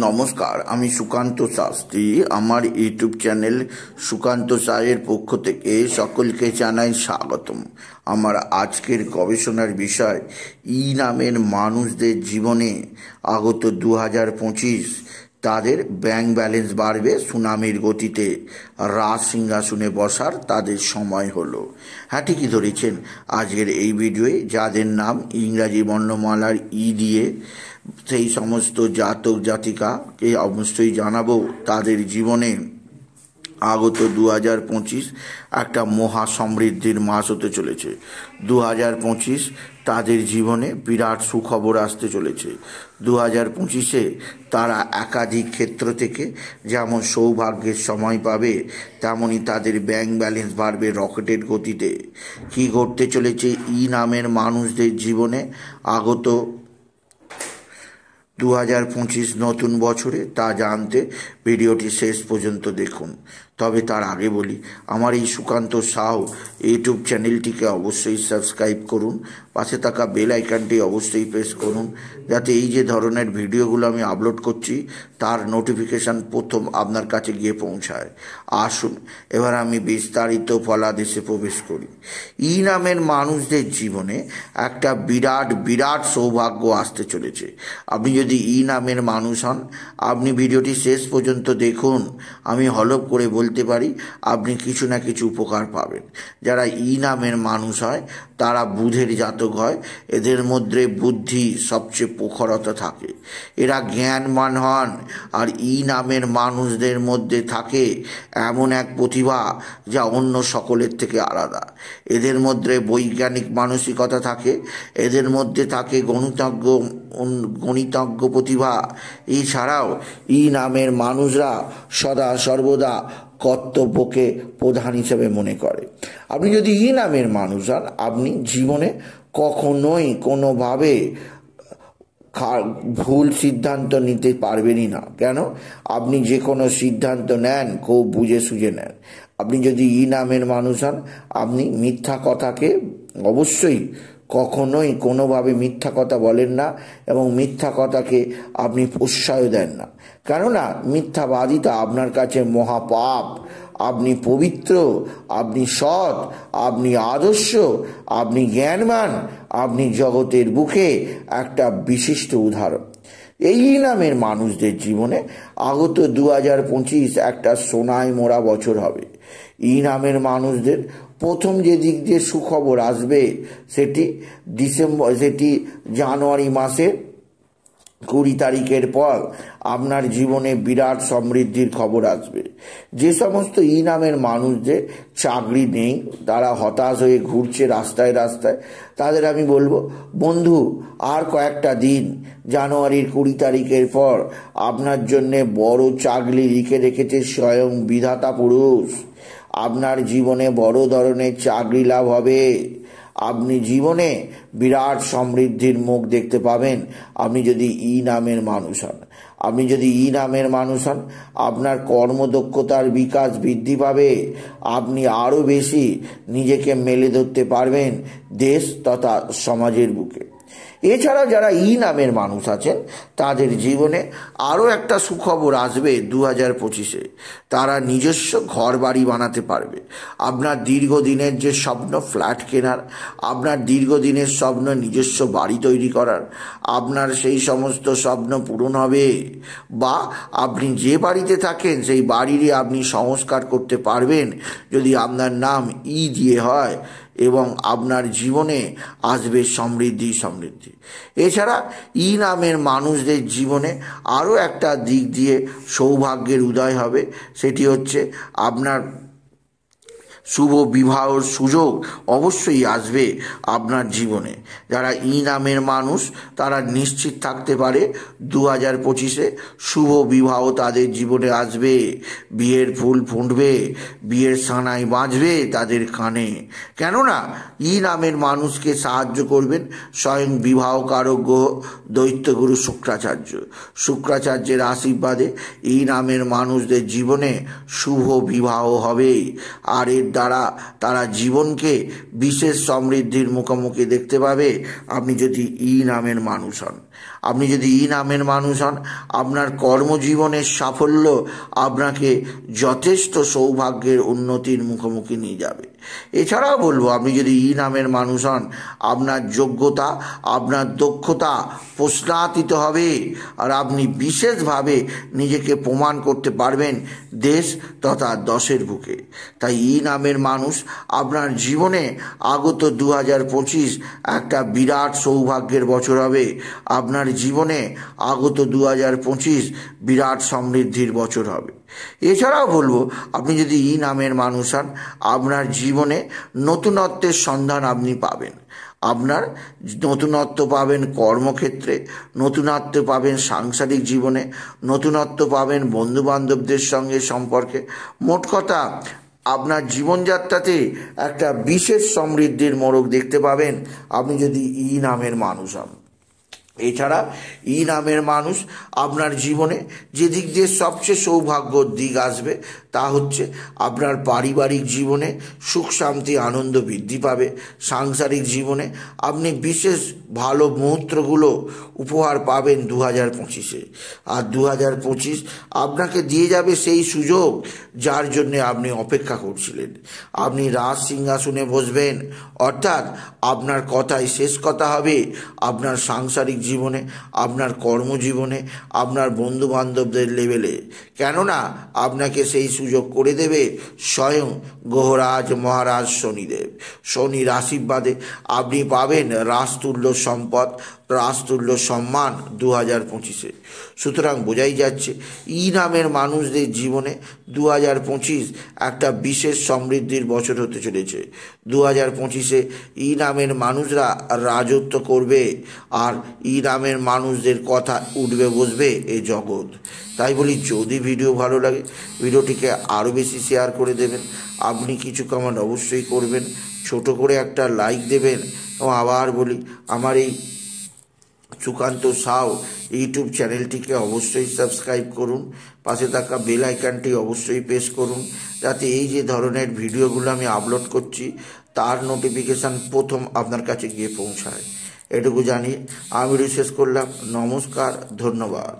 নমস্কার, আমি সুকান্ত শাস্ত্রী। আমার ইউটিউব চ্যানেল সুকান্ত সায়ের পক্ষ থেকে সকলকে জানাই স্বাগতম। আমার আজকের গবেষণার বিষয় নামের মানুষদের জীবনে আগত 2025 তাদের ব্যাংক ব্যালেন্স বাড়বে সুনামির গতিতে, রাজ সিংহাসনে বসার তাদের সময় হলো। হ্যাঁ, ঠিকই ধরেছেন। আজকের এই ভিডিওয়ে যাদের নাম ইংরাজি বর্ণমালার দিয়ে সেই সমস্ত জাতক জাতিকাকে অবশ্যই জানাবো তাদের জীবনে আগত 2025 একটা মহা সমৃদ্ধির মাস হতে চলেছে। 2025 তাদের জীবনে বিরাট সুখবর আসতে চলেছে। 2025-এ তারা একাধিক ক্ষেত্র থেকে যেমন সৌভাগ্যের সময় পাবে, তেমনই তাদের ব্যাংক ব্যালেন্স বাড়বে রকেটের গতিতে। কি ঘটতে চলেছে নামের মানুষদের জীবনে আগত 2025 নতুন বছরে তা জানতে ভিডিওটি শেষ পর্যন্ত দেখুন। তবে তার আগে বলি, আমার এই সুকান্ত সাউ ইউটিউব চ্যানেলটিকে অবশ্যই সাবস্ক্রাইব করুন, পাশে থাকা বেল আইকনটি অবশ্যই প্রেস করুন, যাতে এই যে ধরনের ভিডিওগুলো আমি আপলোড করছি তার নোটিফিকেশান প্রথম আপনার কাছে গিয়ে পৌঁছায়। আসুন এবার আমি বিস্তারিত ফলাদেশে প্রবেশ করি। নামের মানুষদের জীবনে একটা বিরাট সৌভাগ্য আসতে চলেছে। আপনি যদি নামের মানুষ হন, আপনি ভিডিওটি শেষ পর্যন্ত দেখুন। আমি হলফ করে বলতে পারি আপনি কিছু না কিছু উপকার পাবেন। যারা নামের মানুষ হয় তারা বুধের জাতক হয়। এদের মধ্যে বুদ্ধি সবচেয়ে প্রখরতা থাকে। এরা জ্ঞানবান হন। আর নামের মানুষদের মধ্যে থাকে এমন এক প্রতিভা যা অন্য সকলের থেকে আলাদা। এদের মধ্যে বৈজ্ঞানিক মানসিকতা থাকে। এদের মধ্যে থাকে গণিতজ্ঞ প্রতিভা। এছাড়াও নামের মানুষরা সদা সর্বদা কর্তব্যকে প্রধান হিসেবে মনে করে। আপনি যদি নামের মানুষ হন, আপনি জীবনে কখনোই কোনোভাবে ভুল সিদ্ধান্ত নিতে পারবেনই না। কেন? আপনি যে কোনো সিদ্ধান্ত নেন খুব বুঝে সুঝে নেন। আপনি যদি নামের মানুষ হন, আপনি মিথ্যা কথাকে অবশ্যই কখনোই কোনোভাবে মিথ্যা কথা বলেন না, এবং মিথ্যা কথাকে আপনি প্রশ্রয় দেন না। কেননা মিথ্যাবাদিতা আপনার কাছে মহাপাপ। আপনি পবিত্র, আপনি সৎ, আপনি আদর্শ, আপনি জ্ঞানবান, আপনি জগতের বুকে একটা বিশিষ্ট উদাহরণ। এই নামের মানুষদের জীবনে আগত 2025 একটা সোনায় মোড়া বছর হবে। নামের মানুষদের প্রথম যে দিক দিয়ে সুখবর আসবে সেটি জানুয়ারি মাসে 20 তারিখের পর আপনার জীবনে বিরাট সমৃদ্ধির খবর আসবে। যে সমস্ত নামের মানুষদের চাকরি নেই, তারা হতাশ হয়ে ঘুরছে রাস্তায় রাস্তায়, তাদের আমি বলবো, বন্ধু আর কয়েকটা দিন, জানুয়ারির 20 তারিখের পর আপনার জন্যে বড় চাকরি লিখে রেখেছে স্বয়ং বিধাতা পুরুষ। আপনার জীবনে বড় ধরনের চাকরি লাভ হবে। আপনি জীবনে বিরাট সমৃদ্ধির মুখ দেখতে পাবেন আপনি যদি নামের মানুষ হন। আপনি যদি নামের মানুষ হন, আপনার কর্মদক্ষতার বিকাশ বৃদ্ধি পাবে। আপনি আরও বেশি নিজেকে মেলে ধরতে পারবেন দেশ তথা সমাজের বুকে। এছাড়া যারা নামের মানুষ আছেন তাদের জীবনে আরও একটা সুখবর আসবে 2025-এ। তারা নিজস্ব ঘর বাড়ি বানাতে পারবে। আপনার দীর্ঘদিনের যে স্বপ্ন ফ্ল্যাট কেনার, আপনার দীর্ঘদিনের স্বপ্ন নিজস্ব বাড়ি তৈরি করার, আপনার সেই সমস্ত স্বপ্ন পূরণ হবে। বা আপনি যে বাড়িতে থাকেন সেই বাড়িরই আপনি সংস্কার করতে পারবেন যদি আপনার নাম দিয়ে হয়, এবং আপনার জীবনে আসবে সমৃদ্ধি। এছাড়া নামের মানুষদের জীবনে আরও একটা দিক দিয়ে সৌভাগ্যের উদয় হবে। সেটি হচ্ছে আপনার শুভ বিবাহর সুযোগ অবশ্যই আসবে আপনার জীবনে। যারা নামের মানুষ তারা নিশ্চিত থাকতে পারে 2025-এ শুভ বিবাহ তাদের জীবনে আসবে। বিয়ের ফুল ফুটবে, বিয়ের সানাই বাজবে তাদের কানে। কেননা নামের মানুষকে সাহায্য করবেন স্বয়ং বিবাহকারক গ্রহ দৈত্যগুরু শুক্রাচার্যের আশীর্বাদে নামের মানুষদের জীবনে শুভ বিবাহ হবে। আর এর দ্বারা তারা জীবনকে বিশেষ সমৃদ্ধির মুখোমুখি দেখতে পাবে আপনি যদি নামের মানুষ হন। আপনি যদি ই নামের মানুষ হন, আপনার কর্মজীবনের সাফল্য আপনাকে যথেষ্ট সৌভাগ্যের উন্নতির মুখোমুখি নিয়ে যাবে। এছাড়াও বলবো, আপনি যদি ই নামের মানুষ হন, আপনার যোগ্যতা, আপনার দক্ষতা প্রশ্নাতীত হবে, আর আপনি বিশেষভাবে নিজেকে প্রমাণ করতে পারবেন দেশ তথা দশের বুকে। তাই ই নামের মানুষ, আপনার জীবনে আগত 2025 একটা বিরাট সৌভাগ্যের বছর হবে। আপনার জীবনে আগত 2025 বিরাট সমৃদ্ধির বছর হবে। এছাড়াও বলবো, আপনি যদি ই নামের মানুষ হন, আপনার জীবনে নতুনত্বের সন্ধান আপনি পাবেন। আপনার নতুনত্ব পাবেন কর্মক্ষেত্রে, নতুনত্ব পাবেন সাংসারিক জীবনে, নতুনত্ব পাবেন বন্ধুবান্ধবদের সঙ্গে সম্পর্কে। মোট কথা, আপনার জীবনযাত্রাতে একটা বিশেষ সমৃদ্ধির মোড়ক দেখতে পাবেন আপনি যদি ই নামের মানুষ হন। এছাড়া ই নামের মানুষ, আপনার জীবনে যে দিক দিয়ে সবচেয়ে সৌভাগ্যর দিক আসবে তা হচ্ছে আপনার পারিবারিক জীবনে সুখ শান্তি আনন্দ বৃদ্ধি পাবে। সাংসারিক জীবনে আপনি বিশেষ ভালো মুহূর্তগুলো উপহার পাবেন 2025-এ। আর 2025 আপনাকে দিয়ে যাবে সেই সুযোগ যার জন্যে আপনি অপেক্ষা করছিলেন। আপনি রাজ সিংহাসনে বসবেন, অর্থাৎ আপনার কথাই শেষ কথা হবে আপনার সাংসারিক জীবনে, আপনার কর্মজীবনে, আপনার বন্ধুবান্ধবদের লেভেলে। কেননা আপনাকে সেই সুযোগ করে দেবে স্বয়ং গ্রহরাজ মহারাজ শনিদেব। শনির আশীর্বাদে আপনি পাবেন রাজতুল্য সম্পদ, রাজতুল্য সম্মান 2025-এ। সুতরাং বোঝাই যাচ্ছে ই নামের মানুষদের জীবনে 2025 একটা বিশেষ সমৃদ্ধির বছর হতে চলেছে। 2025-এ ই নামের মানুষরা রাজত্ব করবে, আর ই নামের মানুষদের কথা উঠবে বসবে এ জগৎ। তাই বলি, যদি ভিডিও ভালো লাগে ভিডিওটিকে আরও বেশি শেয়ার করে দেবেন। আপনি কিছু কমেন্ট অবশ্যই করবেন, ছোট করে একটা লাইক দেবেন। এবং আবার বলি, আমার এই সুকান্ত সাউ ইউটিউব চ্যানেলটিকে অবশ্যই সাবস্ক্রাইব করুন, পাশে থাকা বেল আইকনটি অবশ্যই প্রেস করুন, যাতে এই যে ধরনের ভিডিওগুলো আমি আপলোড করছি তার নোটিফিকেশান প্রথম আপনার কাছে গিয়ে পৌঁছায়। এটুকু জানিয়ে আমি শেষ করলাম। নমস্কার, ধন্যবাদ।